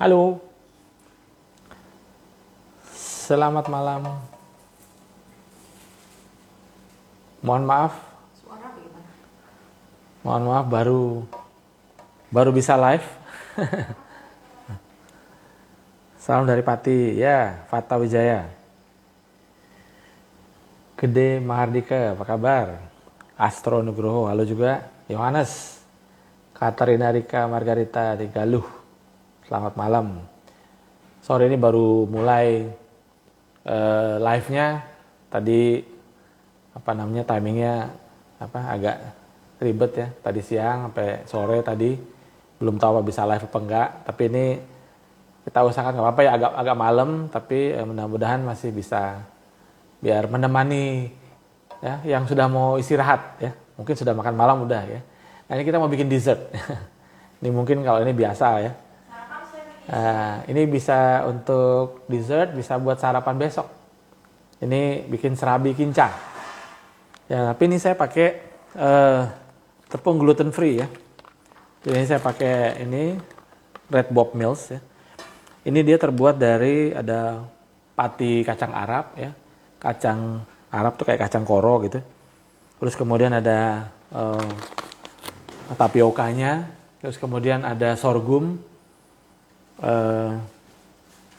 Halo, selamat malam. Mohon maaf, Suara bagaimana? mohon maaf baru bisa live. Salam dari Pati, ya, Fata Wijaya. Gede Mahardika, apa kabar? Astro Nugroho, halo juga. Yohanes, Katarina Rika Margarita di Galuh, selamat malam. Sore ini baru mulai live-nya. Tadi timingnya agak ribet ya. Tadi siang sampai sore tadi belum tahu apa bisa live apa enggak. Tapi ini kita usahakan nggak apa-apa ya, agak malam, tapi mudah-mudahan masih bisa biar menemani ya yang sudah mau istirahat ya. Mungkin sudah makan malam udah ya. Nah, ini kita mau bikin dessert. Ini mungkin kalau ini biasa ya. Ini bisa untuk dessert, bisa buat sarapan besok. Ini bikin serabi kinca. Ya, tapi ini saya pakai tepung gluten free ya. Jadi saya pakai ini Red Bob Mills ya. Ini dia terbuat dari ada pati kacang Arab ya. Kacang Arab tuh kayak kacang koro gitu. Terus kemudian ada tapiokanya. Terus kemudian ada sorghum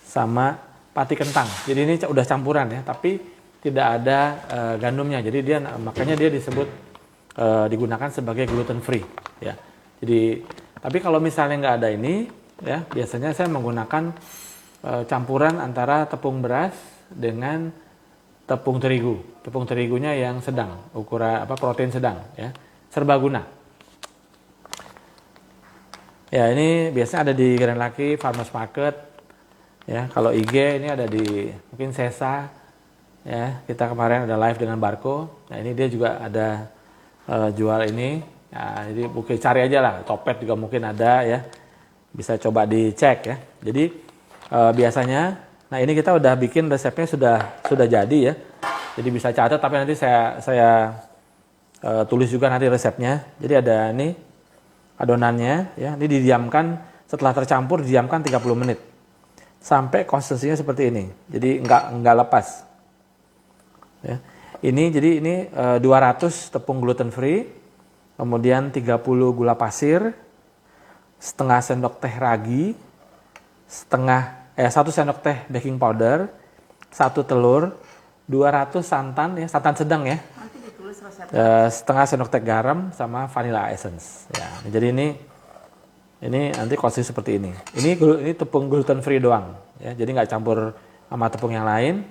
sama pati kentang. Jadi ini udah campuran ya, tapi tidak ada gandumnya. Jadi makanya dia disebut digunakan sebagai gluten free ya. Jadi tapi kalau misalnya nggak ada ini ya, biasanya saya menggunakan campuran antara tepung beras dengan tepung terigu. Tepung terigunya yang sedang, ukuran protein sedang ya. Serbaguna. Ya, ini biasanya ada di Grand Laki Farmers Market. Ya, kalau IG ini ada di mungkin Sesa. Ya, kita kemarin ada live dengan Barco. Nah, ini dia juga ada jual ini. Ya, jadi mungkin cari aja lah. Topet juga mungkin ada ya. Bisa coba dicek ya. Jadi biasanya, nah ini kita udah bikin resepnya sudah jadi ya. Jadi bisa catat, tapi nanti saya tulis juga nanti resepnya. Jadi ada ini adonannya ya. Ini didiamkan, setelah tercampur didiamkan 30 menit. Sampai konsistensinya seperti ini. Jadi enggak lepas. Ya. Ini 200 tepung gluten free, kemudian 30 gula pasir, setengah sendok teh ragi, 1 sendok teh baking powder, 1 telur, 200 santan ya, santan sedang ya. Nanti ditulis resepnya. Setengah sendok teh garam sama vanilla essence. Ya, jadi ini nanti konsisten seperti ini. Ini tepung gluten free doang ya. Jadi nggak campur sama tepung yang lain.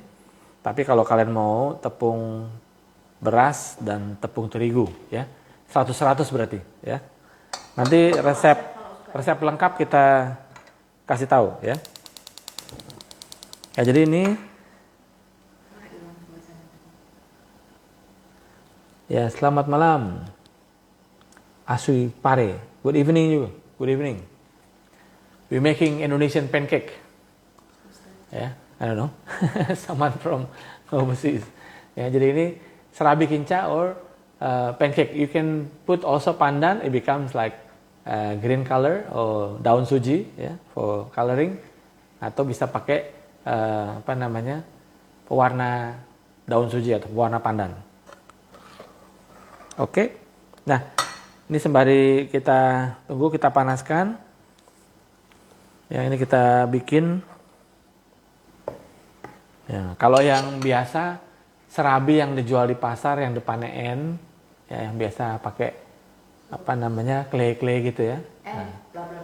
Tapi kalau kalian mau tepung beras dan tepung terigu ya. 100-100 berarti ya. Nanti resep lengkap kita kasih tahu ya. Ya, jadi ini ya, selamat malam. Asui Pare. Good evening you. Good evening. We're making Indonesian pancake. Ya, I don't know. Someone from overseas. Ya, jadi ini serabi kinca or pancake. You can put also pandan. It becomes like green color or daun suji ya, for coloring. Atau bisa pakai pewarna daun suji atau pewarna pandan. Oke. Nah, ini sembari kita tunggu, kita panaskan. Ya, ini kita bikin. Ya, kalau yang biasa serabi yang dijual di pasar yang depannya N, ya, yang biasa pakai clay gitu ya.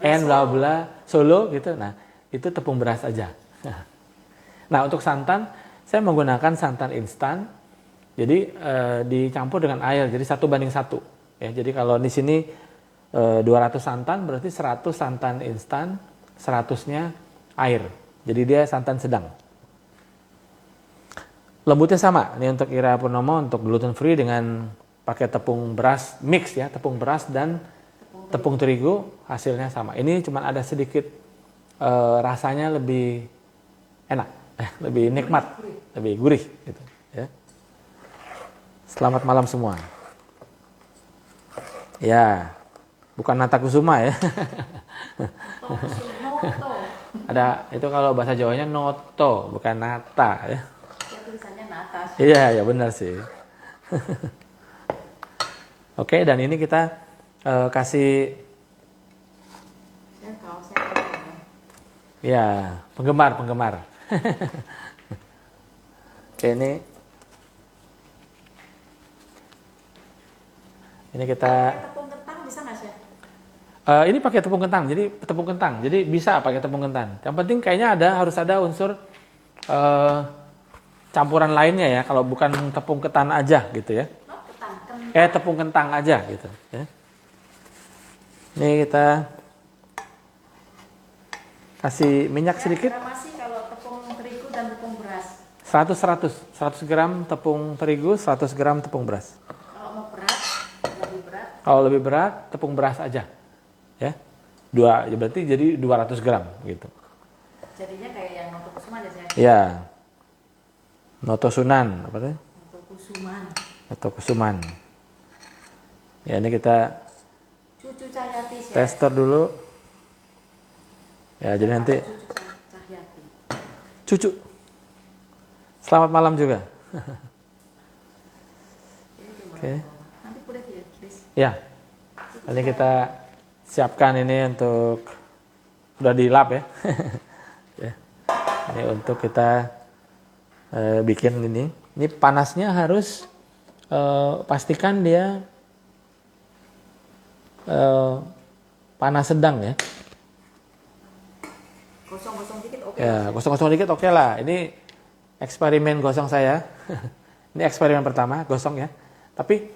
N bla bla Solo gitu. Nah, itu tepung beras aja. Nah, untuk santan saya menggunakan santan instan. Jadi dicampur dengan air, jadi 1:1. Ya, jadi kalau di sini 200 santan berarti 100 santan instan, 100-nya air. Jadi dia santan sedang. Lembutnya sama. Ini untuk Ira Purnomo untuk gluten free dengan pakai tepung beras mix ya, tepung beras dan tepung terigu, hasilnya sama. Ini cuma ada sedikit rasanya lebih enak, lebih nikmat, lebih gurih gitu ya. Selamat malam semua. Ya, bukan Nata Kusuma ya. Ada itu kalau bahasa Jawanya noto, bukan nata ya. Ya tulisannya natas. Iya, ya benar sih. Oke, dan ini kita kasih Saya kaosnya ada. ya penggemar. Oke, ini kita Tepung kentang bisa nggak sih? ini pakai tepung kentang. Jadi bisa pakai tepung kentang. Yang penting kayaknya harus ada unsur campuran lainnya ya. Kalau bukan tepung ketan aja gitu ya. Oh, kentang. Tepung kentang aja gitu. Ya. Ini kita kasih minyak sedikit. Berapa sih kalau tepung terigu dan tepung beras? 100 gram tepung terigu, 100 gram tepung beras. Kalau mau berat, lebih berat. Kalau lebih berat, tepung beras aja. Ya. Ya berarti jadi 200 gram gitu. Jadinya kayak yang noto kusuman ya saya. Ya. Noto Sunan, apa tuh? Noto kusuman. Noto Kusuman. Ya, ini kita Cucu Cahyati ya. tester dulu. Ya, jadi nanti Cucu Cahyati. cucu. Selamat malam juga. Oke. Nanti boleh ya, Chris. Ya. Ini kita siapkan ini untuk udah di lab ya. Ya. Ini untuk kita bikin ini. Ini panasnya harus pastikan dia panas sedang ya. Gosong-gosong dikit oke. Ya, gosong-gosong dikit oke lah. Ini eksperimen gosong saya. Ini eksperimen pertama, gosong ya. Tapi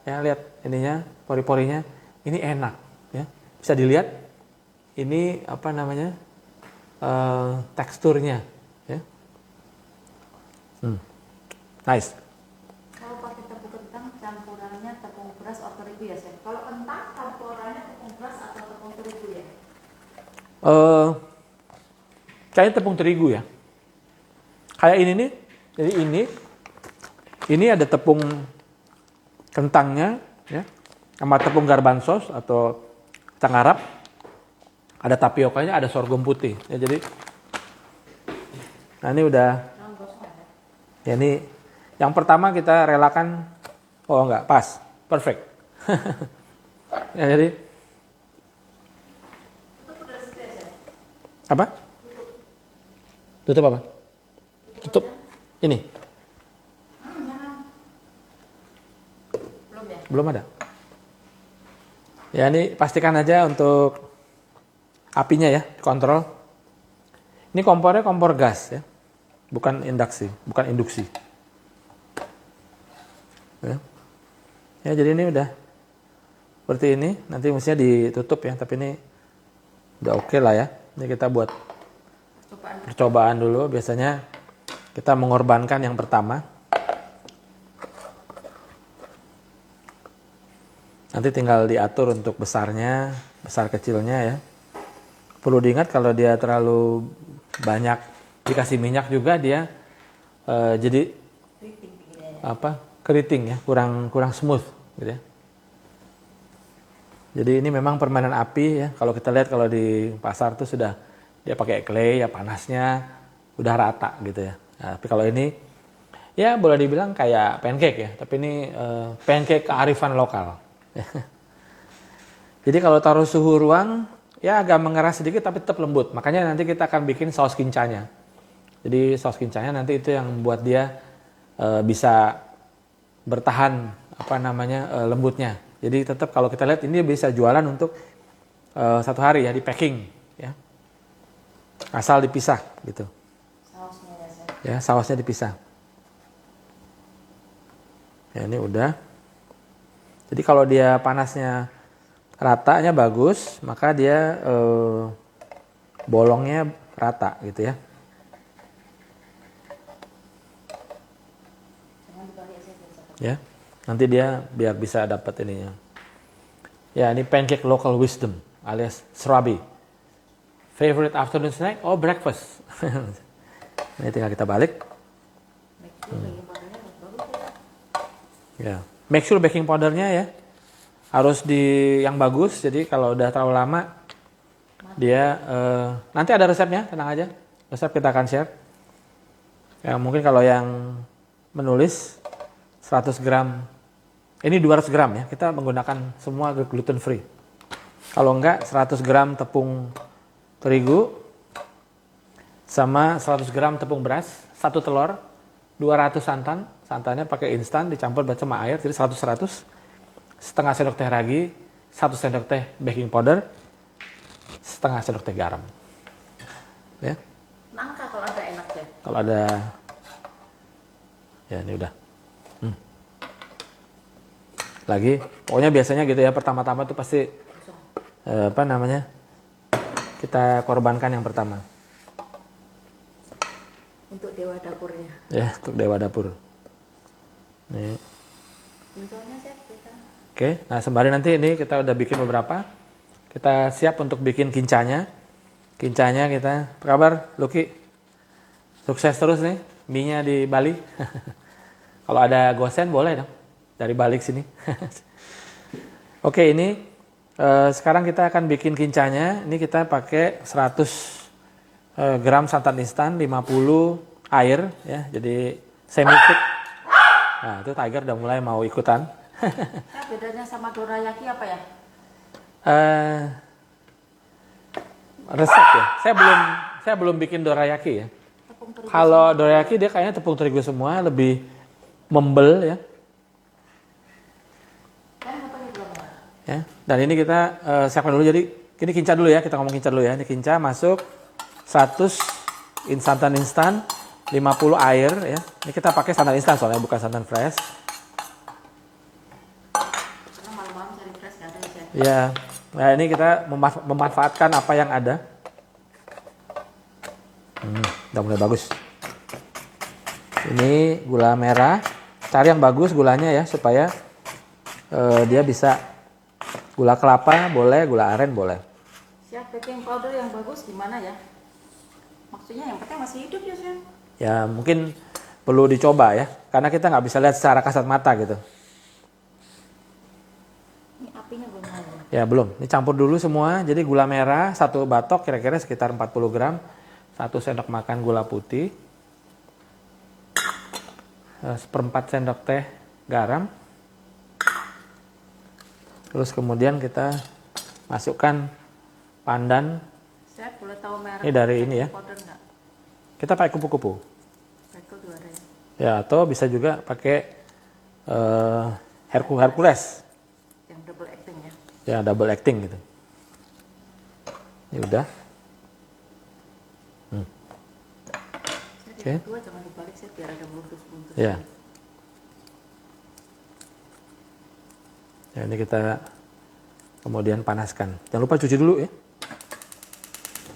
ya lihat ininya, pori-porinya, ini enak ya. Bisa dilihat ini apa namanya? Teksturnya ya. Nice. Kalau pakai tepung kentang campurannya tepung beras atau terigu ya, Chef? Kalau kentang campurannya tepung beras atau tepung terigu ya? Kayaknya tepung terigu ya. Kayak ini nih. Jadi ini ada tepung kentangnya ya. Sama tepung garbanzos atau kacang Arab. Ada tapiokanya, ada sorghum putih. Ya, jadi nah ini udah Jangan gosong ya. ya ini yang pertama kita relakan. Oh enggak, pas. Perfect. Ya, jadi Itu udah sesuai ya? apa? Tutup apa? Tutup ini. Jangan. Belum ya? Belum ada. Ya ini pastikan aja untuk apinya ya, kontrol. Ini kompornya kompor gas ya. Bukan induksi. Ya. Ya, jadi ini udah seperti ini. Nanti mestinya ditutup ya, tapi ini udah oke lah ya. Ini kita buat percobaan dulu. Biasanya kita mengorbankan yang pertama. Nanti tinggal diatur untuk besarnya, besar kecilnya ya. Perlu diingat kalau dia terlalu banyak dikasih minyak juga dia jadi keriting ya, kurang smooth gitu ya. Jadi ini memang permainan api ya. Kalau kita lihat kalau di pasar tuh sudah dia pakai clay ya, panasnya udah rata gitu ya. Nah, tapi kalau ini ya boleh dibilang kayak pancake ya, tapi ini pancake kearifan lokal. Jadi kalau taruh suhu ruang ya agak mengeras sedikit tapi tetap lembut. Makanya nanti kita akan bikin saus kincanya. Jadi saus kincanya nanti itu yang membuat dia bisa bertahan lembutnya. Jadi tetap kalau kita lihat ini bisa jualan untuk 1 hari ya, di packing ya. Asal dipisah gitu. Sausnya ya, Chef. Ya, sausnya dipisah. Ya, ini udah. Jadi kalau dia panasnya ratanya bagus, maka dia bolongnya rata gitu ya. Jangan dibalik ya, Chef. Ya, nanti dia biar bisa dapat ininya. Ya, ini pancake local wisdom alias serabi. Favorite afternoon snack or breakfast? Ini tinggal kita balik. Ya, make sure baking powdernya ya harus yang bagus. Jadi kalau udah terlalu lama Dia nanti ada resepnya, tenang aja. Resep kita akan share. Ya, mungkin kalau yang menulis 100 gram, ini 200 gram ya, kita menggunakan semua gluten free. Kalau enggak 100 gram tepung terigu sama 100 gram tepung beras, 1 telur, 200 santan, santannya pakai instan dicampur sama air, jadi 100-100, setengah sendok teh ragi, 1 sendok teh baking powder, setengah sendok teh garam. Ya. Nangka kalau ada enak ya. Kalau ada, ya ini udah. Lagi, pokoknya biasanya gitu ya, pertama-tama tuh pasti kita korbankan yang pertama. Untuk dewa dapurnya. Ya, untuk dewa dapur. Nih. Contohnya Chef kita. Oke, nah sembari nanti ini kita udah bikin beberapa. Kita siap untuk bikin kincanya. Kincanya kita, apa kabar Lucky? Sukses terus nih, mie-nya di Bali. Kalau ada gosen boleh dong, dari balik sini. Oke, ini sekarang kita akan bikin kincanya. Ini kita pakai 100 gram santan instan, 50 air ya, jadi semi thick. Nah, itu Tiger udah mulai mau ikutan. Nah, bedanya sama dorayaki apa ya? Resep ya. Saya belum bikin dorayaki ya. Tepung terigu. Kalau dorayaki dia kayaknya tepung terigu semua, lebih membel ya. Kan motornya belum ya? Ya. Dan ini kita siapkan dulu, jadi ini kinca dulu ya, kita ngomong kinca dulu ya. Ini kinca masuk 100 santan instan, 50 air ya. Ini kita pakai santan instan soalnya bukan santan fresh. Karena malam-malam cari fresh nggak ada ya Chef. Ya. Nah, ini kita memanfaatkan apa yang ada. Udah mulai bagus. Ini gula merah. Cari yang bagus gulanya ya, supaya dia bisa gula kelapa boleh, gula aren boleh. Chef, baking powder yang bagus gimana ya? Maksudnya yang penting masih hidup ya Chef? Ya mungkin perlu dicoba ya, karena kita nggak bisa lihat secara kasat mata gitu. Ini apinya belum nyala. Ya belum, ini campur dulu semua. Jadi gula merah 1 batok kira-kira sekitar 40 gram, 1 sendok makan gula putih, 1/4 sendok teh garam. Terus kemudian kita masukkan pandan. Chef, boleh tahu merek Ini dari ini ya. powder nggak? Kita pakai kupu-kupu. Michael juga ada ya? Ya, atau bisa juga pakai Hercules. Yang double acting ya? Ya, double acting gitu. Ini udah. Oke. Dua jangan dibalik Chef, biar ada buntus-buntus. Ya. Ya, ini kita kemudian panaskan. Jangan lupa cuci dulu ya.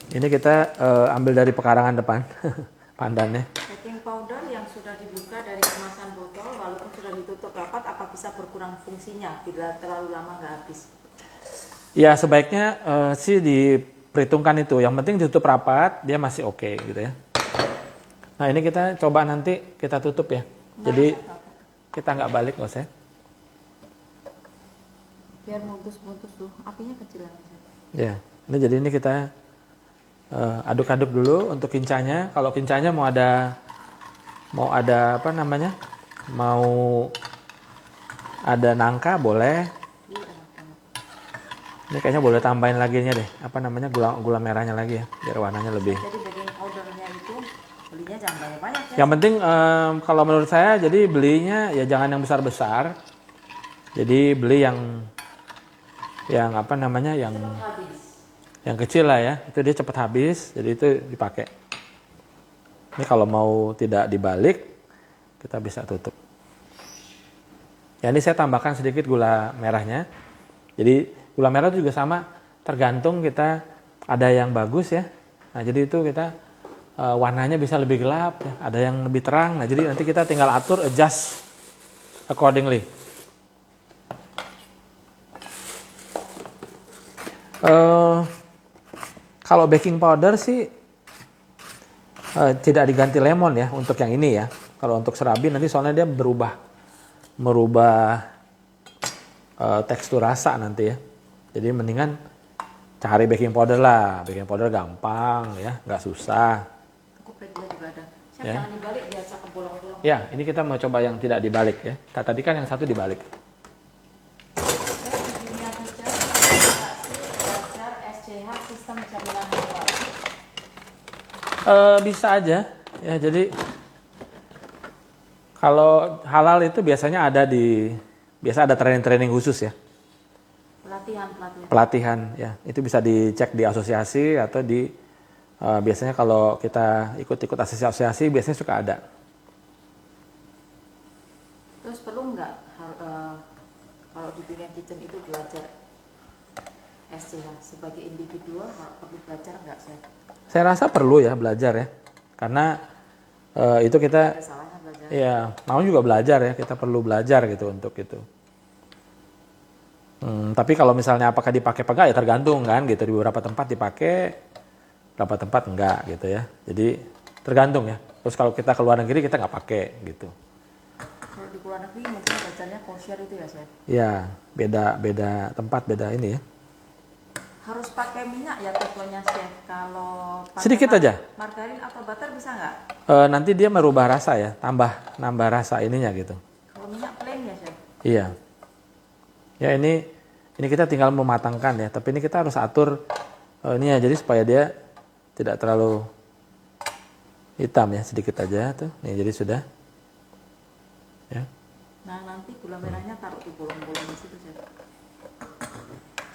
Ini kita ambil dari pekarangan depan, pandannya. Baking powder yang sudah dibuka dari kemasan botol, walaupun sudah ditutup rapat, apa bisa berkurang fungsinya bila terlalu lama nggak habis? Ya sebaiknya sih diperhitungkan itu. Yang penting ditutup rapat, dia masih oke gitu ya. Nah ini kita coba nanti kita tutup ya. Jadi kita nggak balik nggak usah. Biar buntus-buntus tuh, apinya kecil aja. Ya, ini kita aduk-aduk dulu untuk kincanya. Kalau kincanya mau ada apa namanya? Mau ada nangka boleh. Ini kayaknya boleh tambahin lagi nya deh. Apa namanya? Gula merahnya lagi ya, biar warnanya lebih. Jadi baking powdernya itu belinya jangan banyak-banyak ya. Yang penting kalau menurut saya jadi belinya ya jangan yang besar-besar. Jadi beli yang apa namanya? Yang kecil lah ya, itu dia cepat habis, jadi itu dipakai. Ini kalau mau tidak dibalik, kita bisa tutup. Ya ini saya tambahkan sedikit gula merahnya. Jadi gula merah itu juga sama, tergantung kita ada yang bagus ya. Nah jadi itu kita warnanya bisa lebih gelap, ya. Ada yang lebih terang. Nah jadi nanti kita tinggal atur, adjust accordingly. Kalau baking powder sih tidak diganti lemon ya untuk yang ini ya. Kalau untuk serabi nanti soalnya dia merubah tekstur rasa nanti ya. Jadi mendingan cari baking powder lah. Baking powder gampang ya, nggak susah. Kupretnya juga ada. Chef, Ya. jangan dibalik biar cakep bolong-bolong. Ya, ini kita mau coba yang tidak dibalik ya. Tadi kan yang satu dibalik. Chef, di dunia kerja, belajar SCH sistem jaminan halal. Bisa aja ya. Jadi kalau halal itu biasanya biasa ada training-training khusus ya. Pelatihan ya. Itu bisa dicek di asosiasi atau biasanya kalau kita ikut-ikut asosiasi biasanya suka ada. Terus perlu nggak kalau di dunia kitchen itu belajar SCH sebagai individu perlu belajar nggak sih? Saya rasa perlu ya belajar ya. Karena itu kita Ada salahnya belajar. ya mau juga belajar ya. Kita perlu belajar gitu untuk itu. Tapi kalau misalnya apakah dipakai apa enggak ya tergantung kan gitu. Di beberapa tempat dipakai, beberapa tempat enggak gitu ya. Jadi tergantung ya. Terus kalau kita ke luar negeri kita nggak pakai gitu. Kalau di luar negeri mungkin belajarnya kosher itu ya, Chef? Ya beda tempat beda ini ya. Harus pakai minyak ya teflonnya, Chef. Kalau pakai Sedikit aja. margarin atau butter bisa nggak? Nanti dia merubah rasa ya, nambah rasa ininya gitu. Kalau minyak plain ya, Chef? Iya. Ya ini kita tinggal mematangkan ya, tapi ini kita harus atur ini ya, jadi supaya dia tidak terlalu hitam ya, sedikit aja tuh. Nih jadi sudah. Ya. Nah nanti gula merahnya taruh di bolong-bolong di situ, Chef.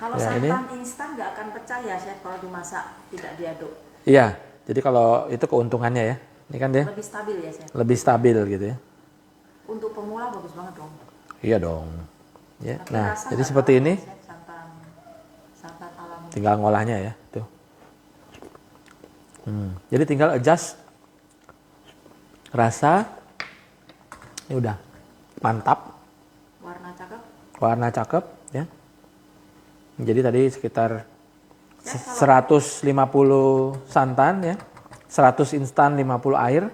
Kalau Ya, santan instan nggak akan pecah ya, Chef, kalau dimasak tidak diaduk. Iya, jadi kalau itu keuntungannya ya. Ini kan dia Lebih stabil ya, Chef? lebih stabil gitu ya. Untuk pemula bagus banget dong. Iya dong. Ya. Tapi Nah, rasa jadi nggak seperti tahu, ini Chef, santan alami. tinggal ngolahnya ya, tuh. Jadi tinggal adjust rasa. Ini udah mantap. Warna cakep. Warna cakep ya. Jadi tadi sekitar 150 santan ya. 100 instan 50 air.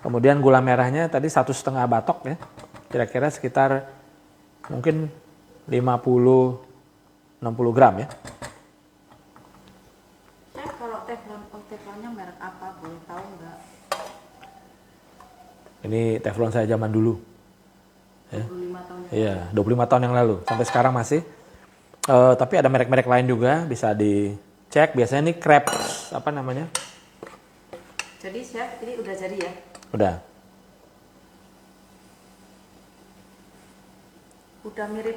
Kemudian gula merahnya tadi 1,5 batok ya. Kira-kira sekitar mungkin 50-60 gram ya. Chef, kalau teflonnya merek apa? Boleh tahu nggak? Ini teflon saya zaman dulu. 25 tahun yang Iya, 25 tahun yang lalu. Sampai sekarang masih. Tapi ada merek-merek lain juga bisa dicek. Biasanya ini Krebs apa namanya? Jadi, Chef, ini udah jadi ya? Udah. Udah mirip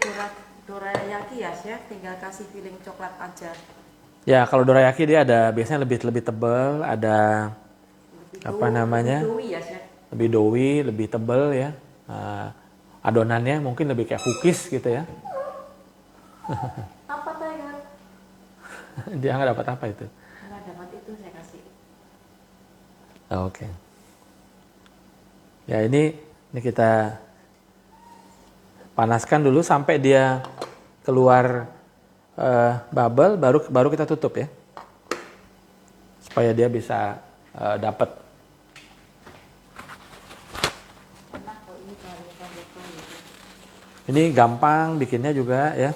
dorayaki ya, Chef? Tinggal kasih filling coklat aja. Ya, kalau dorayaki dia biasanya lebih tebal, ada apa namanya? Lebih doughy ya, Chef? Lebih doughy, lebih tebal ya. Adonannya mungkin lebih kayak cookies gitu ya. Apa Tiger? Dia nggak dapat apa itu. Nggak dapat itu, saya kasih. Oke. Ya ini kita panaskan dulu sampai dia keluar bubble, baru kita tutup ya, supaya dia bisa dapat. Enak kok ini kalau Ini gampang bikinnya juga ya,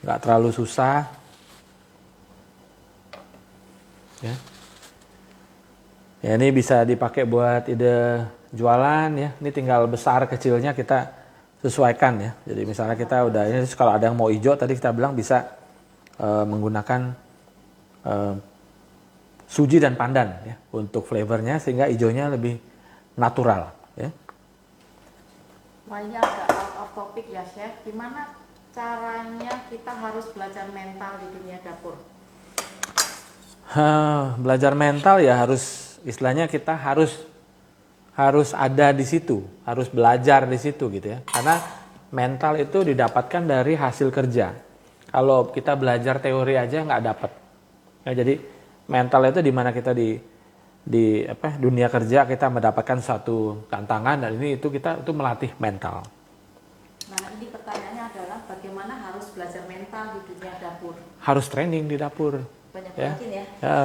nggak terlalu susah. Ya. Ya ini bisa dipakai buat ide jualan ya. Ini tinggal besar kecilnya kita sesuaikan ya. Jadi misalnya kita udah ini kalau ada yang mau hijau tadi kita bilang bisa menggunakan suji dan pandan ya untuk flavornya sehingga hijaunya lebih natural ya. Wah, ini agak out of topic ya, Chef. Gimana caranya kita harus belajar mental di dunia dapur? Belajar mental ya harus istilahnya kita harus ada di situ, harus belajar di situ gitu ya. Karena mental itu didapatkan dari hasil kerja. Kalau kita belajar teori aja nggak dapat. Ya, jadi mental itu di mana kita di dunia kerja kita mendapatkan suatu tantangan dan itu melatih mental. Nah, ini pertanyaannya adalah bagaimana harus belajar mental di dunia dapur? Harus training di dapur. Banyak-banyakin ya. Ya,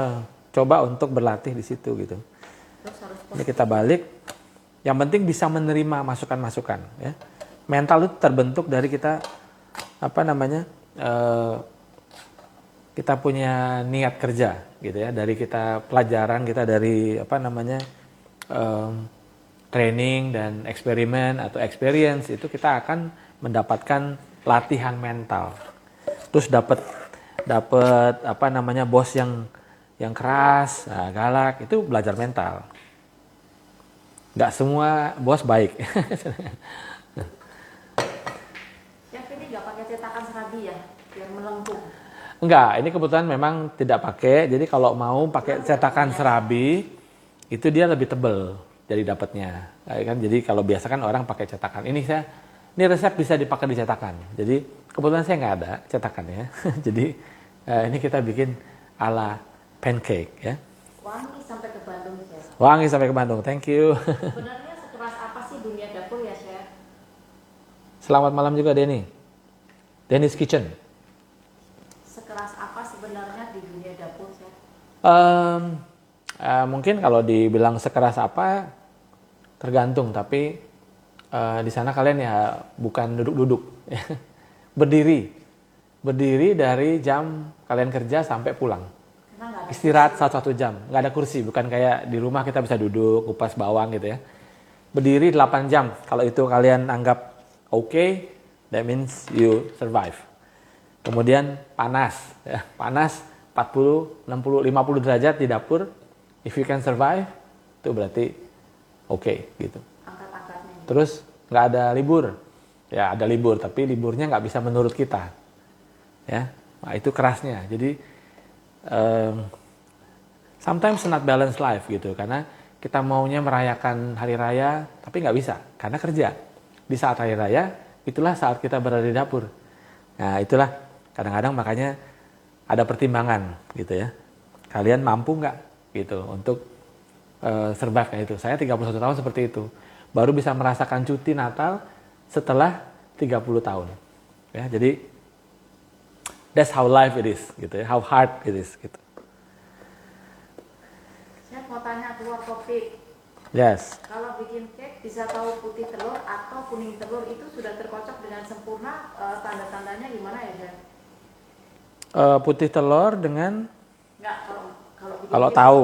coba untuk berlatih di situ gitu. Terus harus Ini kita balik. Yang penting bisa menerima masukan-masukan. Ya. Mental itu terbentuk dari kita kita punya niat kerja gitu ya, dari kita pelajaran kita dari training dan eksperimen atau experience itu kita akan mendapatkan latihan mental. Terus dapat bos yang keras, galak, itu belajar mental. Nggak semua bos baik. Chef ini nggak pakai cetakan serabi ya, biar melengkung. Enggak, ini kebetulan memang tidak pakai. Jadi kalau mau pakai cetakan serabi, itu dia lebih tebel jadi dapatnya. Kan? Jadi kalau biasa kan orang pakai cetakan. Ini resep bisa dipakai di cetakan. Jadi kebetulan saya nggak ada cetakannya. Jadi ini kita bikin ala pancake ya. Wangi sampai ke Bandung, Chef. Wangi sampai ke Bandung, thank you. Sebenarnya sekeras apa sih dunia dapur ya, Chef? Selamat malam juga Denny. Denny's Kitchen. Sekeras apa sebenarnya di dunia dapur, Chef? Mungkin kalau dibilang sekeras apa tergantung, tapi di sana kalian ya bukan duduk-duduk, berdiri dari jam kalian kerja sampai pulang. Istirahat 1 jam, nggak ada kursi, bukan kayak di rumah kita bisa duduk, kupas bawang gitu ya. Berdiri 8 jam, kalau itu kalian anggap okay, that means you survive. Kemudian panas, ya, panas 40, 60, 50 derajat di dapur, if you can survive, itu berarti okay gitu. Terus nggak ada libur, ya ada libur, tapi liburnya nggak bisa menurut kita, ya, nah, itu kerasnya. Jadi sometimes not balanced life gitu, karena kita maunya merayakan hari raya, tapi nggak bisa karena kerja. Di saat hari raya, itulah saat kita berada di dapur. Nah itulah kadang-kadang makanya ada pertimbangan gitu ya. Kalian mampu nggak gitu untuk survive kayak itu. Saya 31 tahun seperti itu. Baru bisa merasakan cuti Natal setelah 30 tahun. Ya, jadi that's how life it is gitu ya, how hard it is gitu. Saya mau tanya keluar topik. Yes. Kalau bikin cake bisa tahu putih telur atau kuning telur itu sudah terkocok dengan sempurna, tanda-tandanya gimana ya, Chef? Putih telur dengan Enggak, bikin kalau cake, tahu.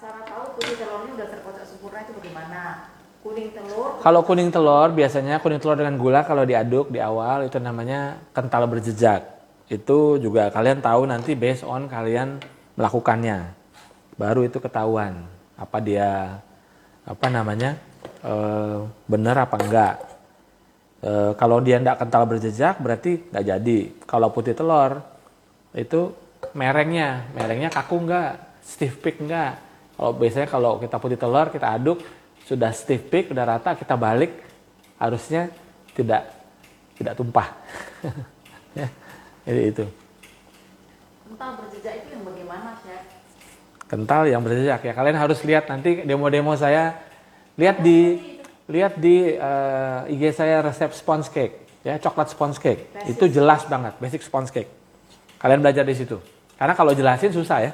Cara tahu putih telurnya udah terkocok sempurna itu bagaimana? Kuning telur. Kalau kuning telur biasanya kuning telur dengan gula kalau diaduk di awal itu namanya kental berjejak. Itu juga kalian tahu nanti based on kalian melakukannya. Baru itu ketahuan apa dia benar apa enggak. Kalau dia enggak kental berjejak berarti enggak jadi. Kalau putih telur itu merengnya kaku enggak, stiff peak enggak. Kalau biasanya kalau kita putih telur kita aduk sudah stiff peak, udah rata, kita balik harusnya tidak tumpah. Ya, jadi itu. Kental berjejak itu yang bagaimana, Chef? Kental yang berjejak ya, kalian harus lihat nanti demo-demo saya, lihat di IG saya resep sponge cake ya, coklat sponge cake. Basic. Itu jelas banget, basic sponge cake. Kalian belajar di situ. Karena kalau jelasin susah ya.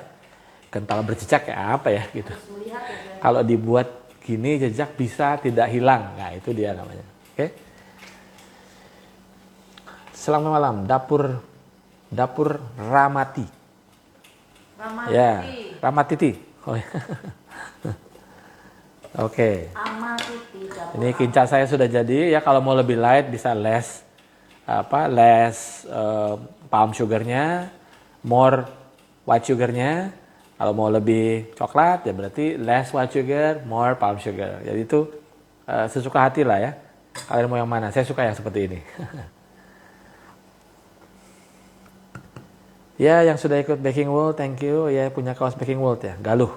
Kental berjejak kayak apa ya gitu. Melihat, ya, kalau dibuat gini jejak bisa tidak hilang. Nah, itu dia namanya. Oke. Selamat malam, dapur Ramati. Ya, Ramatiti. Oh, ya. Oke. Ini kinca saya sudah jadi ya, kalau mau lebih light bisa less palm sugarnya, more white sugarnya. Kalau mau lebih coklat ya berarti less white sugar, more palm sugar. Jadi itu sesuka hati lah ya. Kalian mau yang mana? Saya suka yang seperti ini. Ya, yang sudah ikut Baking World, thank you. Ya, punya kaos Baking World ya, Galuh.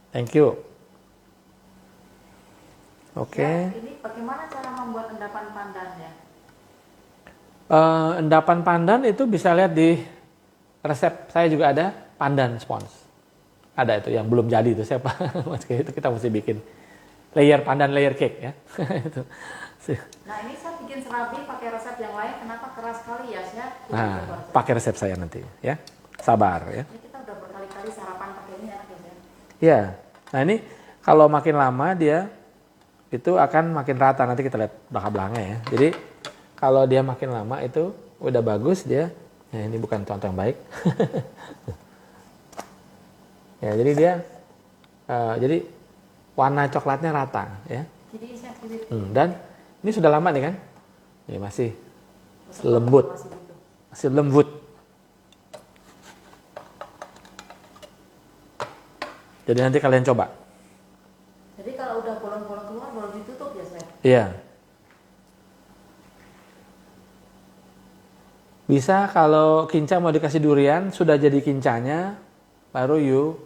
Thank you. Oke. Ya, ini bagaimana cara membuat endapan pandan ya? Endapan pandan itu bisa lihat di resep saya juga ada pandan sponge. Ada itu yang belum jadi itu siapa? Itu kita mesti bikin layer pandan layer cake ya. Itu. Nah ini saya bikin serabi pakai resep yang lain, kenapa keras sekali ya? Nah, pakai resep saya nanti ya. Sabar ya. Ini kita udah berkali-kali sarapan pakai ini enak ya. Iya. Nah ini kalau makin lama dia itu akan makin rata, nanti kita lihat belakang-belakangnya ya. Jadi kalau dia makin lama itu udah bagus dia Ya, ini bukan contoh yang baik. Ya, jadi dia jadi warna coklatnya rata, ya. Jadi saya pilih Dan ini sudah lama nih kan? Ya, masih lembut, masih gitu. masih lembut. Jadi nanti kalian coba. Jadi kalau udah bolong-bolong keluar baru ditutup ya saya. Iya. Bisa kalau kinca mau dikasih durian, sudah jadi kincanya, baru you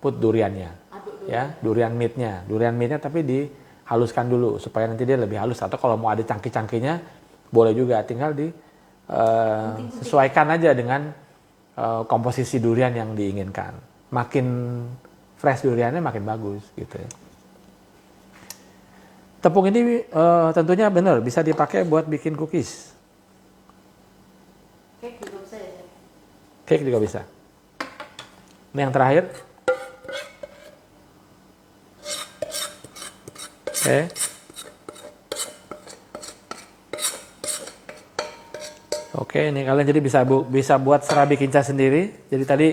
put duriannya. Aduk dulu. Ya, durian meatnya tapi dihaluskan dulu supaya nanti dia lebih halus. Atau kalau mau ada cangkih-cangkihnya boleh juga, tinggal sesuaikan aja dengan komposisi durian yang diinginkan. Makin fresh duriannya makin bagus gitu ya. Tepung ini tentunya benar bisa dipakai buat bikin cookies. Cake juga bisa ya. Chef? Cake juga bisa. Ini yang terakhir. Oke. Oke, ini kalian jadi bisa buat serabi kinca sendiri. Jadi tadi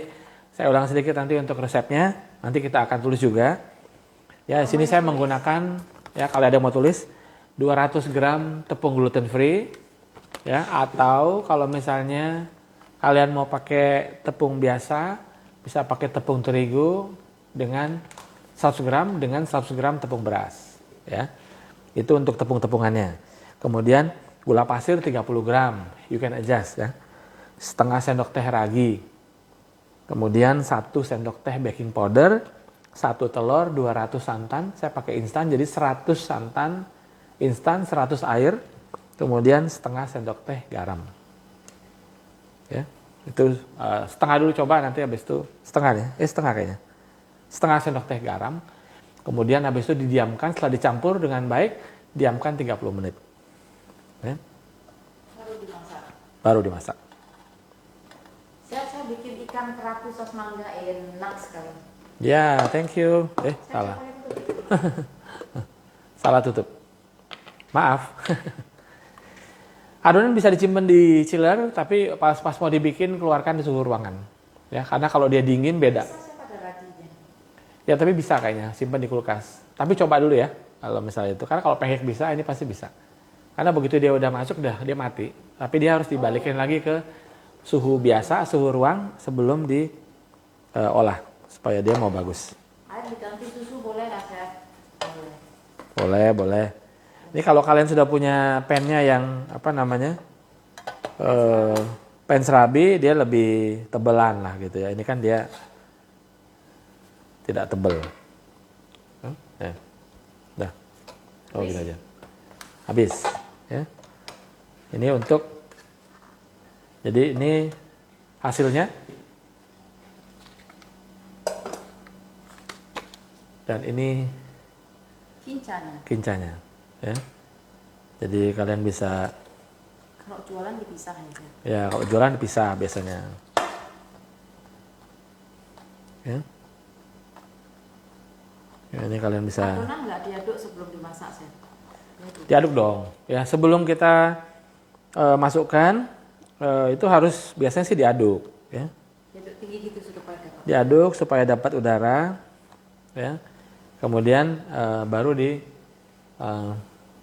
saya ulang sedikit nanti untuk resepnya. Nanti kita akan tulis juga. Ya, di sini saya menggunakan, ya kalau ada yang mau tulis, 200 gram tepung gluten free. Ya, atau kalau misalnya kalian mau pakai tepung biasa, bisa pakai tepung terigu dengan 100 gram dengan 100 gram tepung beras. Ya, itu untuk tepung-tepungannya. Kemudian gula pasir 30 gram, you can adjust ya. Setengah sendok teh ragi. Kemudian 1 sendok teh baking powder, 1 telur, 200 santan. Saya pakai instan jadi 100 santan instan, 100 air. Kemudian setengah sendok teh garam. Ya, itu setengah dulu coba, nanti habis itu setengah kayaknya. Setengah sendok teh garam. Kemudian habis itu didiamkan, setelah dicampur dengan baik, diamkan 30 menit. Ya. Baru dimasak. Saya bikin ikan kerapu sos mangga enak sekali. Ya, thank you. Salah. Salah tutup. Maaf. Adonan bisa disimpan di chiller, tapi pas mau dibikin keluarkan di suhu ruangan. Ya, karena kalau dia dingin beda. Ya, tapi bisa kayaknya simpan di kulkas. Tapi coba dulu ya, kalau misalnya itu. Karena kalau pancake bisa, ini pasti bisa. Karena begitu dia udah masuk, dia mati. Tapi dia harus dibalikin lagi ke suhu biasa, suhu ruang sebelum diolah supaya dia mau bagus. Air diganti susu boleh nggak, Chef? Boleh. Ini kalau kalian sudah punya pennya yang pen serabi, dia lebih tebelan lah gitu ya. Ini kan dia tidak tebel. Dah. Oh, gini aja. Habis. Ya. Ini untuk, jadi ini hasilnya. Dan ini kincanya. Ya. Jadi kalian bisa. Kalau jualan dipisah aja. Ya, kalau jualan dipisah biasanya. Ya. Ya, ini kalian bisa. Adonan nggak diaduk sebelum dimasak, Chef? Diaduk dong. Ya, sebelum kita masukkan itu harus biasanya sih diaduk. Ya. Diaduk tinggi gitu supaya dapat. Diaduk supaya dapat udara. Ya. Kemudian baru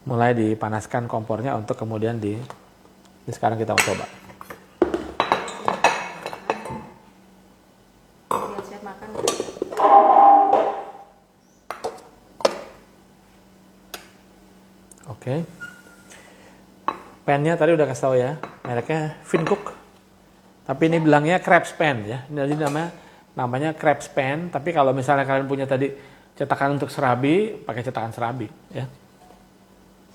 mulai dipanaskan kompornya untuk kemudian ini sekarang kita mau coba. Biar Chef makan. Oke. Pennya tadi udah kasih tahu ya, mereknya Fincook. Tapi ini bilangnya Krebs Pen ya. Ini namanya Krebs Pen, tapi kalau misalnya kalian punya tadi cetakan untuk serabi, pakai cetakan serabi ya.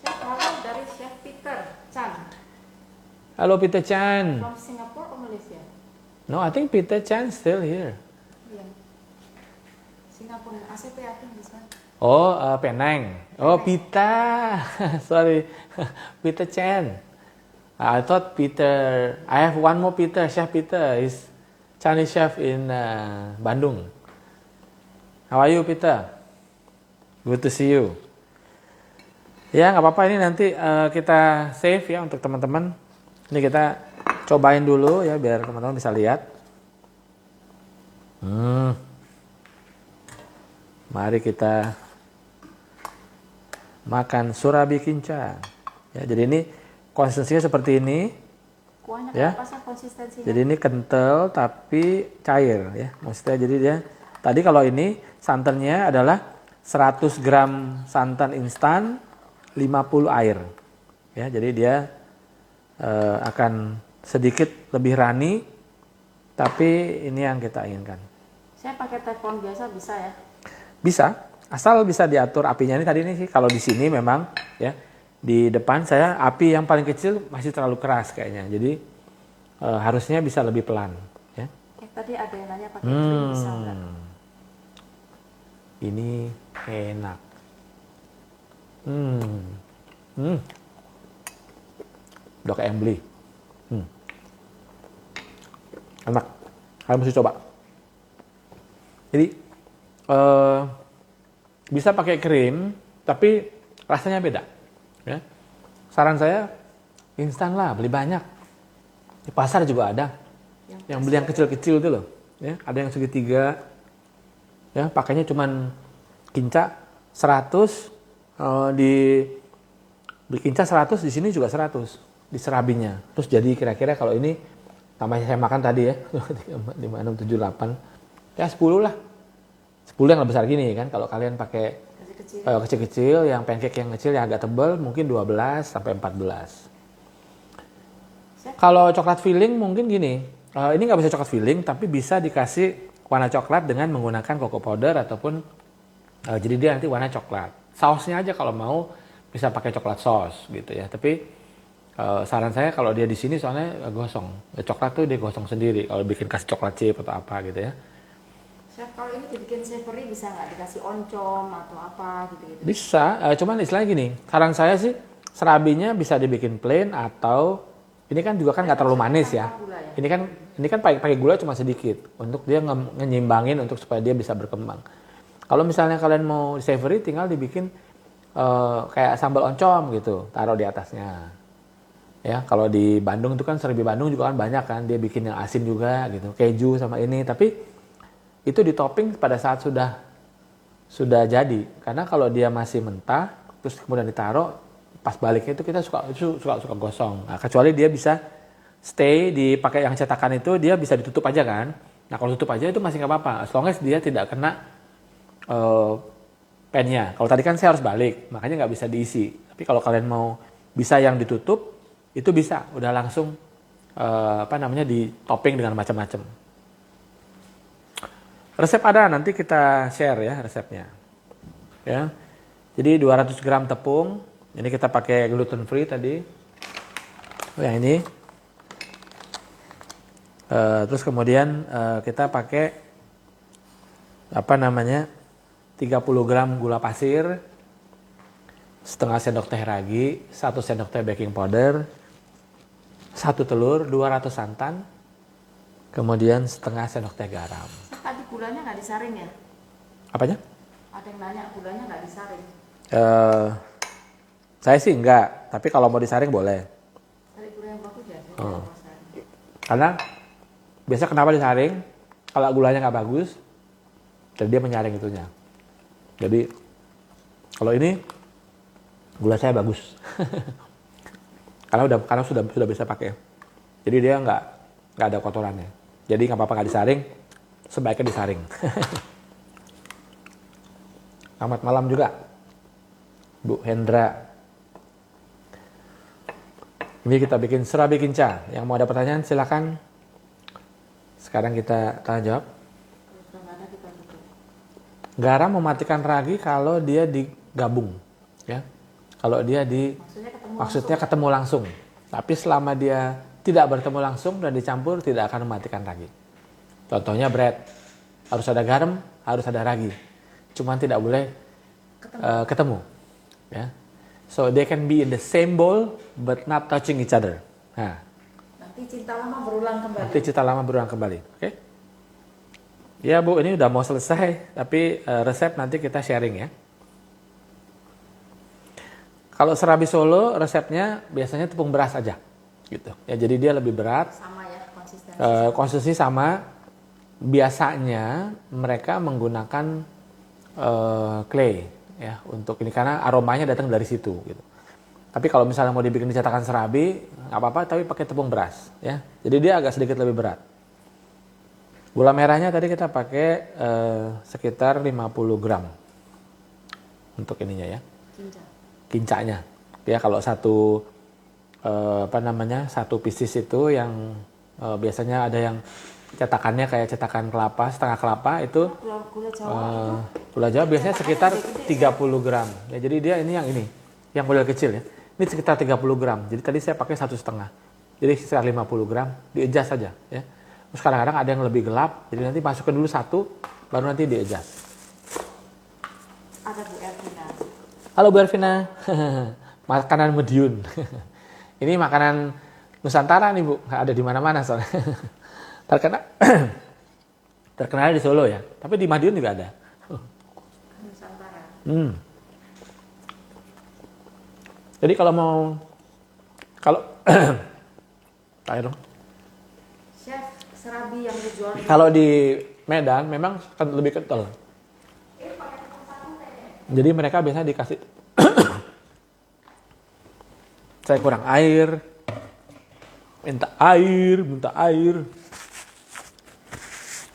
Chef, halo dari Chef Peter Chan. Halo Peter Chan. From Singapore or Malaysia? No, I think Peter Chan still here. Yeah. Singapore, ACP I think this one. Oh, Penang. Oh, Pita. Sorry. Peter Chan. I thought Peter. I have one more Peter. Chef Peter is Chinese chef in Bandung. How are you, Peter? Good to see you. Ya, nggak apa-apa, ini nanti kita save ya untuk teman-teman. Ini kita cobain dulu ya biar teman-teman bisa lihat. Mari kita makan surabi kinca. Ya, jadi ini konsistensinya seperti ini. Kuahnya Ya. apa sih konsistensinya? Jadi ini kental tapi cair ya. Maksudnya jadi dia tadi kalau ini santannya adalah 100 gram santan instan 50 air. Ya, jadi dia akan sedikit lebih runny tapi ini yang kita inginkan. Saya pakai teflon biasa bisa ya? Bisa, asal bisa diatur apinya ini tadi ini sih. Kalau di sini memang ya di depan saya api yang paling kecil masih terlalu keras kayaknya. Jadi harusnya bisa lebih pelan. Ya. Tadi ada yang nanya pakai krim bisa nggak? Ini enak. Udah kayak beli. Enak. Kalian mesti coba. Jadi bisa pakai krim, tapi rasanya beda. Ya. Saran saya instan lah, beli banyak. Di pasar juga ada. Yang beli yang kecil-kecil itu loh. Ya, ada yang segitiga. Ya, pakainya cuman kinca 100 di kinca 100 di sini juga 100 di serabinya. Terus jadi kira-kira kalau ini namanya saya makan tadi ya 5, 6, 7, 8 ya 10 lah. 10 yang lebih besar gini kan. Kalau kalian pakai kecil-kecil, yang pancake yang kecil yang agak tebal mungkin 12 sampai 14. Kalau coklat filling mungkin gini. Ini nggak bisa coklat filling tapi bisa dikasih warna coklat dengan menggunakan cocoa powder ataupun jadi dia nanti warna coklat. Sausnya aja kalau mau bisa pakai coklat sauce gitu ya. Tapi saran saya kalau dia di sini soalnya gosong. Coklat tuh dia gosong sendiri kalau bikin kasih coklat chip atau apa gitu ya. Chef, kalau ini dibikin savory bisa nggak dikasih oncom atau apa gitu-gitu? Bisa, cuman istilahnya gini. Saran saya sih serabinya bisa dibikin plain atau ini kan juga kan nggak terlalu manis ya. Ini kan pakai gula cuma sedikit untuk dia nyimbangin untuk supaya dia bisa berkembang. Kalau misalnya kalian mau savory tinggal dibikin kayak sambal oncom gitu, taruh di atasnya. Ya, kalau di Bandung itu kan Serabi Bandung juga kan banyak kan, dia bikin yang asin juga gitu, keju sama ini, tapi itu di topping pada saat sudah jadi. Karena kalau dia masih mentah terus kemudian ditaruh pas baliknya itu kita suka gosong. Nah, kecuali dia bisa stay dipakai yang cetakan itu dia bisa ditutup aja kan. Nah, kalau tutup aja itu masih nggak apa-apa, as long as dia tidak kena pennya. Kalau tadi kan saya harus balik, makanya nggak bisa diisi. Tapi kalau kalian mau bisa yang ditutup, itu bisa, udah langsung di topping dengan macam-macam. Resep ada, nanti kita share ya resepnya. Ya, jadi 200 gram tepung, ini kita pakai gluten free tadi. Yang ini. Terus kemudian kita pakai 30 gram gula pasir, setengah sendok teh ragi, 1 sendok teh baking powder, 1 telur, 200 santan, kemudian setengah sendok teh garam. Tadi gulanya nggak disaring ya? Apanya? Ada yang nanya gulanya nggak disaring. Saya sih enggak, tapi kalau mau disaring boleh. Cari gula yang bagus ya. Karena biasa kenapa disaring? Kalau gulanya nggak bagus, dan dia menyaring itunya. Jadi kalau ini gula saya bagus, karena sudah bisa pakai. Jadi dia nggak ada kotorannya. Jadi nggak apa-apa nggak disaring, sebaiknya disaring. Selamat malam juga, Bu Hendra. Ini kita bikin serabi kinca. Yang mau ada pertanyaan silakan. Sekarang kita tanya jawab. Garam mematikan ragi kalau dia digabung, ya. Kalau dia maksudnya ketemu langsung. Tapi selama dia tidak bertemu langsung dan dicampur tidak akan mematikan ragi. Contohnya bread, harus ada garam, harus ada ragi. Cuman tidak boleh ketemu, ya. So they can be in the same bowl but not touching each other. Nah, nanti cinta lama berulang kembali. Oke? Ya Bu, ini udah mau selesai, tapi resep nanti kita sharing ya. Kalau serabi Solo resepnya biasanya tepung beras aja. gitu. Ya jadi dia lebih berat. Sama ya konsistensi. Konsistensi sama. Biasanya mereka menggunakan clay ya untuk ini karena aromanya datang dari situ gitu. Tapi kalau misalnya mau dibikin di cetakan serabi nggak apa-apa, tapi pakai tepung beras ya. Jadi dia agak sedikit lebih berat. Gula merahnya tadi kita pakai sekitar 50 gram untuk ininya ya. Kincanya. Ya kalau satu satu pieces itu yang biasanya ada yang cetakannya kayak cetakan kelapa, setengah kelapa itu gula Jawa biasanya sekitar 30 gram. Ya jadi dia ini yang model kecil ya. Ini sekitar 30 gram. Jadi tadi saya pakai 1,5. Jadi sekitar 50 gram, di-adjust saja ya. Terus kadang-kadang ada yang lebih gelap, jadi nanti masukkan dulu 1, baru nanti di-adjust. Ada Bu Ervina. Halo Bu Ervina. Makanan Madiun. Ini makanan Nusantara nih Bu, nggak ada di mana-mana soalnya. Terkenal di Solo ya, tapi di Madiun juga ada. Nusantara. Jadi kalau ayo dong. Chef, serabi yang dijual Kalau di Medan memang lebih kental. Jadi mereka biasanya dikasih saya kurang air, minta air.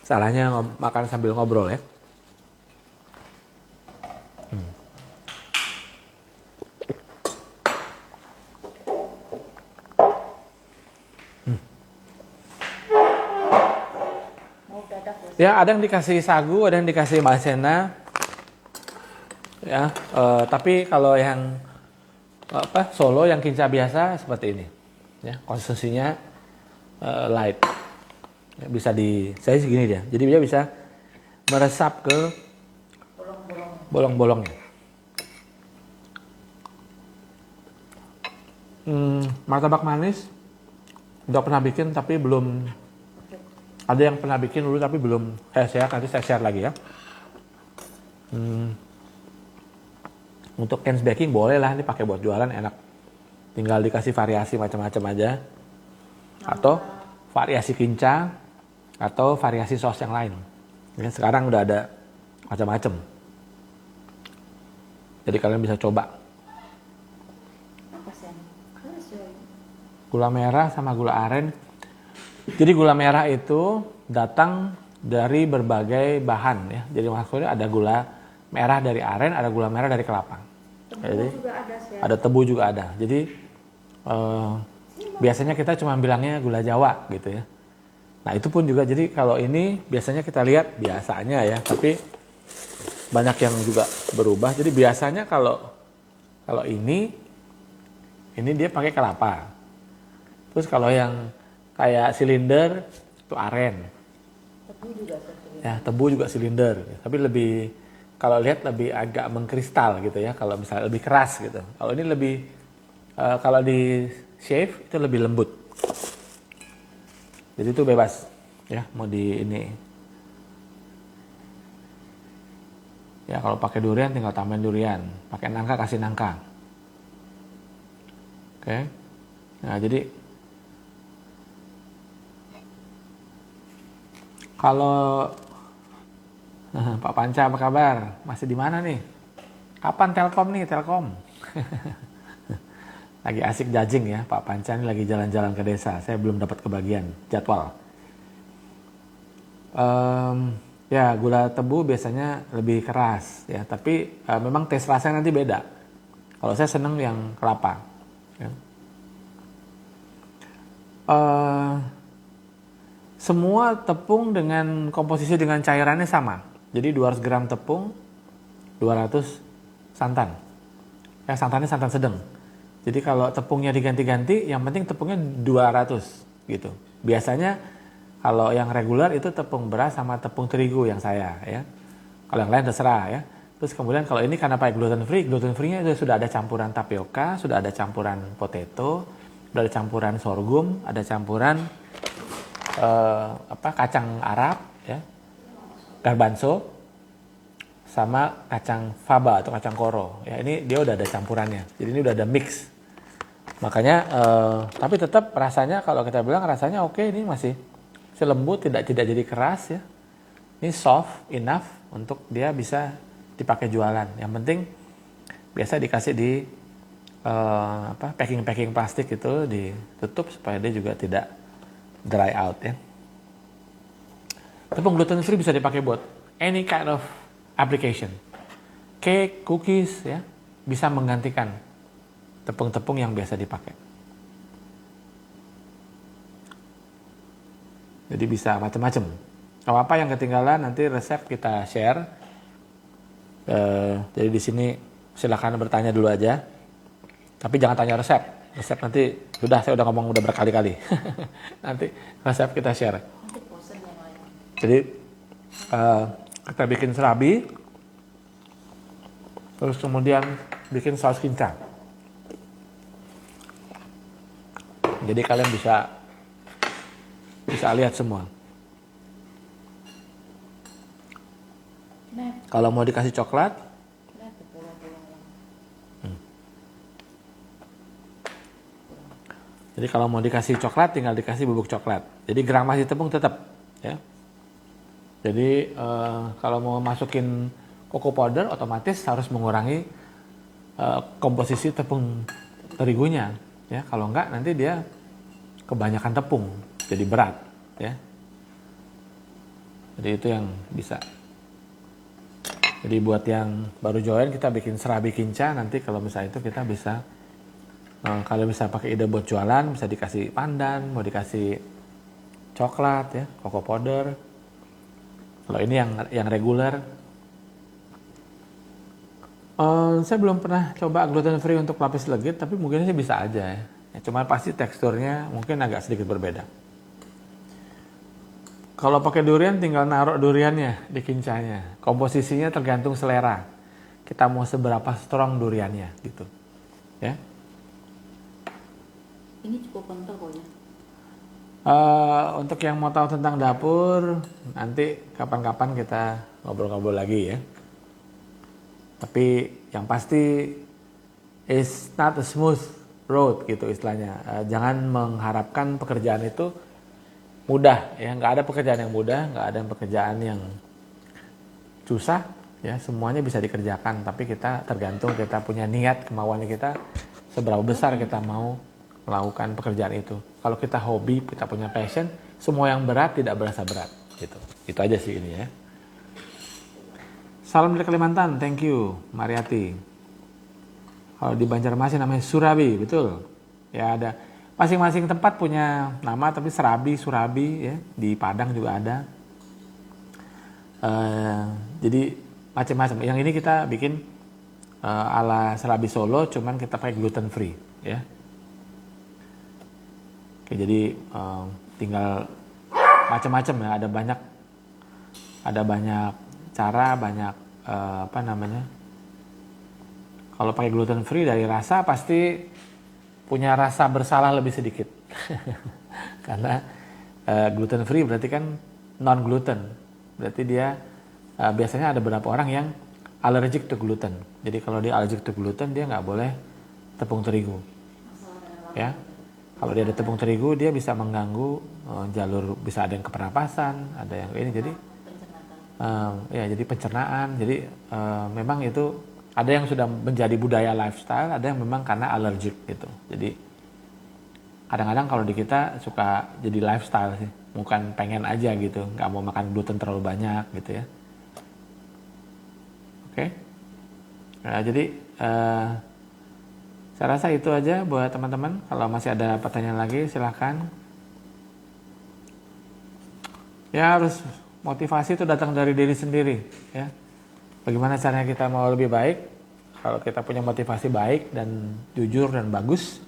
Salahnya makan sambil ngobrol ya. Ya, ada yang dikasih sagu, ada yang dikasih maizena. Ya, tapi kalau yang Solo yang kinca biasa seperti ini. Ya, konsistensinya light. Ya, bisa saya segini dia. Jadi dia bisa meresap ke bolong-bolongnya. Martabak manis udah pernah bikin tapi belum. Ada yang pernah bikin dulu tapi belum saya share, nanti saya share lagi ya. Untuk cans baking boleh lah, ini pakai buat jualan enak. Tinggal dikasih variasi macam-macam aja. Atau variasi kinca atau variasi saus yang lain. Ya, sekarang udah ada macam-macam. Jadi kalian bisa coba. Gula merah sama gula aren. Jadi gula merah itu datang dari berbagai bahan ya. Jadi maksudnya ada gula merah dari aren, ada gula merah dari kelapa. Jadi ada tebu juga ada. Jadi biasanya kita cuma bilangnya gula Jawa gitu ya. Nah itu pun juga jadi kalau ini biasanya kita lihat biasanya ya, tapi banyak yang juga berubah. Jadi biasanya kalau ini dia pakai kelapa. Terus kalau yang kayak silinder itu aren. Tebu juga silinder. Tapi lebih kalau lihat lebih agak mengkristal gitu ya. Kalau misalnya lebih keras gitu. Kalau ini lebih kalau di shave itu lebih lembut. Jadi itu bebas ya mau di ini. Ya kalau pakai durian tinggal tambahin durian. Pakai nangka kasih nangka. Oke. Nah jadi kalau Pak Panca apa kabar? Masih di mana nih? Kapan Telkom nih? Telkom. Lagi asik judging ya, Pak Panca ini lagi jalan-jalan ke desa. Saya belum dapat kebagian jadwal. Ya gula tebu biasanya lebih keras ya, tapi memang tes rasanya nanti beda. Kalau saya seneng yang kelapa. Ya. Semua tepung dengan komposisi dengan cairannya sama. Jadi 200 gram tepung, 200 santan. Ya, santannya santan sedang. Jadi kalau tepungnya diganti-ganti, yang penting tepungnya 200 gitu. Biasanya kalau yang reguler itu tepung beras sama tepung terigu yang saya ya. Kalau yang lain terserah ya. Terus kemudian kalau ini karena pakai gluten free-nya itu sudah ada campuran tapioka, sudah ada campuran potato, sudah ada campuran sorghum, ada campuran kacang Arab ya, garbanzo sama kacang faba atau kacang koro ya. Ini dia udah ada campurannya, jadi ini udah ada mix. Makanya, tapi tetap rasanya kalau kita bilang rasanya oke, ini masih lembut, tidak jadi keras ya. Ini soft enough untuk dia bisa dipakai jualan. Yang penting biasa dikasih di packing plastik itu ditutup supaya dia juga tidak dry out ya. Tepung gluten free bisa dipakai buat any kind of application. Cake, cookies ya, bisa menggantikan tepung-tepung yang biasa dipakai. Jadi bisa macam-macam. Kalau apa yang ketinggalan nanti resep kita share. Jadi di sini silakan bertanya dulu aja. Tapi jangan tanya resep. Resep nanti saya udah ngomong udah berkali-kali. Nanti resep kita share. Jadi kita bikin serabi, terus kemudian bikin saus kinca. Jadi kalian bisa lihat semua. Kalau mau dikasih coklat, jadi kalau mau dikasih coklat tinggal dikasih bubuk coklat. Jadi gramasi tepung tetap, ya. Jadi kalau mau masukin cocoa powder otomatis harus mengurangi komposisi tepung terigunya, ya. Kalau enggak nanti dia kebanyakan tepung, jadi berat, ya. Jadi itu yang bisa. Jadi buat yang baru join kita bikin serabi kinca, nanti kalau misalnya itu kita bisa kalian bisa pakai ide buat jualan, bisa dikasih pandan, mau dikasih coklat ya, cocoa powder. Kalau ini yang reguler, saya belum pernah coba gluten free untuk lapis legit, tapi mungkin sih bisa aja ya. Cuma pasti teksturnya mungkin agak sedikit berbeda. Kalau pakai durian tinggal naruh duriannya di kincanya. Komposisinya tergantung selera. Kita mau seberapa strong duriannya gitu. Ya. Ini cukup kental kok ya. Untuk yang mau tahu tentang dapur, nanti kapan-kapan kita ngobrol-ngobrol lagi ya. Tapi yang pasti is not a smooth road gitu istilahnya. Jangan mengharapkan pekerjaan itu mudah ya, nggak ada pekerjaan yang mudah, nggak ada pekerjaan yang susah ya, semuanya bisa dikerjakan, tapi kita tergantung kita punya niat, kemauan kita seberapa besar kita mau melakukan pekerjaan itu. Kalau kita hobi, kita punya passion, semua yang berat tidak berasa berat gitu. Itu aja sih ini ya. Salam dari Kalimantan, thank you Mariati. Kalau di Banjarmasin namanya surabi, betul ya. Ada masing-masing tempat punya nama, tapi surabi ya, di Padang juga ada. Jadi macam-macam. Yang ini kita bikin ala serabi Solo, cuman kita pakai gluten free ya. Oke, jadi tinggal macam-macam ya, ada banyak cara, banyak kalau pakai gluten free dari rasa pasti punya rasa bersalah lebih sedikit. Karena gluten free berarti kan non gluten. Berarti dia biasanya ada beberapa orang yang allergic to gluten. Jadi kalau dia allergic to gluten, dia nggak boleh tepung terigu. Ya. Kalau dia ada tepung terigu, dia bisa mengganggu jalur, bisa ada yang kepernapasan, ada yang ini. Jadi jadi pencernaan. Jadi memang itu ada yang sudah menjadi budaya lifestyle, ada yang memang karena allergic gitu. Jadi kadang-kadang kalau di kita suka jadi lifestyle sih, bukan pengen aja gitu, nggak mau makan gluten terlalu banyak gitu ya. Oke. Nah, jadi saya rasa itu aja buat teman-teman. Kalau masih ada pertanyaan lagi silahkan. Ya, harus motivasi itu datang dari diri sendiri ya. Bagaimana caranya kita mau lebih baik? Kalau kita punya motivasi baik dan jujur dan bagus,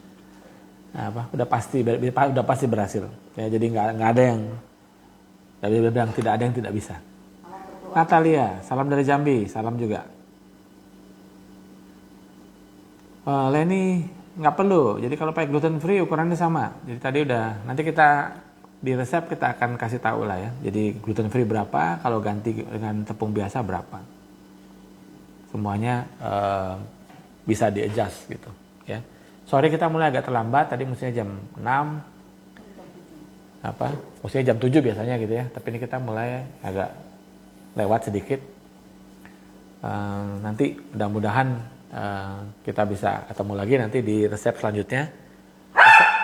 udah pasti berhasil. Ya, jadi nggak ada yang tidak ada yang tidak bisa. Natalia, salam dari Jambi, salam juga. Leni, nggak perlu. Jadi kalau pakai gluten free ukurannya sama. Jadi tadi udah, nanti kita di resep kita akan kasih tahu lah ya. Jadi gluten free berapa, kalau ganti dengan tepung biasa berapa. Semuanya bisa di adjust gitu ya. Sorry kita mulai agak terlambat, tadi mestinya jam 6. Mestinya jam 7 biasanya gitu ya. Tapi ini kita mulai agak lewat sedikit. Nanti mudah-mudahan kita bisa ketemu lagi nanti di resep selanjutnya.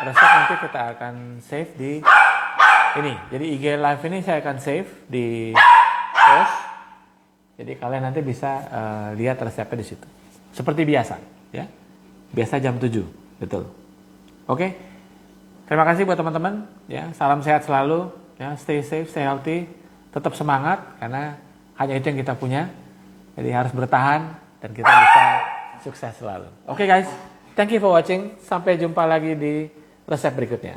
Resep nanti kita akan save di ini. Jadi IG live ini saya akan save di post. Jadi kalian nanti bisa lihat resepnya di situ. Seperti biasa, ya. Biasa jam 7, betul. Oke. Terima kasih buat teman-teman, ya. Salam sehat selalu, ya. Stay safe, stay healthy. Tetap semangat karena hanya itu yang kita punya. Jadi harus bertahan dan kita bisa sukses selalu. Oke guys, thank you for watching. Sampai jumpa lagi di resep berikutnya.